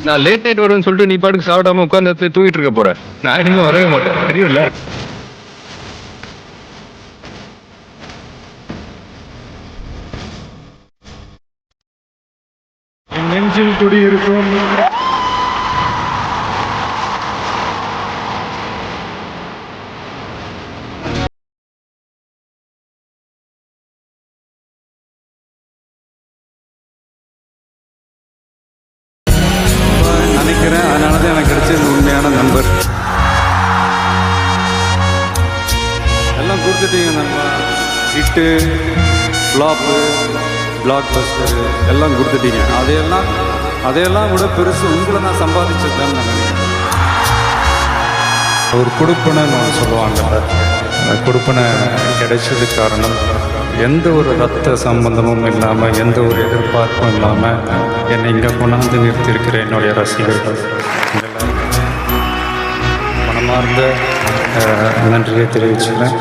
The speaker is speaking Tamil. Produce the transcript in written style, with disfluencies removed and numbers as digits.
நான் லேட் நைட் வருவேன்னு சொல்லிட்டு நீ பாட்டுக்கு சாப்பிடாம உட்காந்து இடத்துல தூங்கிட்டு இருக்க போற. நான் இனிமே வரவே மாட்டேன், தெரியும்ல. என் நெஞ்சில் குடியிருக்கும் நினைக்கிறேன். அதனால தான் எனக்கு கிடைச்ச இந்த உண்மையான நண்பர். எல்லாம் கொடுத்துட்டீங்க நண்பா. ஹிட்டு, ஃப்ளாப்பு, பிளாக் பஸ்டரு எல்லாம் கொடுத்துட்டீங்க. அதையெல்லாம் விட பெருசு உங்களை நான் சம்பாதிச்சதுதான் நான் நினைக்கிறேன். ஒரு கொடுப்பனைன்னு ஒன்று சொல்லுவாங்க. அந்த கொடுப்பனை கிடைச்சதுக்கு காரணம் எந்த ஒரு ரத்த சம்பந்தமும் இல்லாமல், எந்த ஒரு எதிர்பார்ப்பும் இல்லாமல் என்னை இங்கே கொண்டாந்து நிறுத்தியிருக்கிற என்னுடைய ரசிகர்கள் மனமார்ந்த நன்றியை தெரிவிச்சுக்கிறேன்.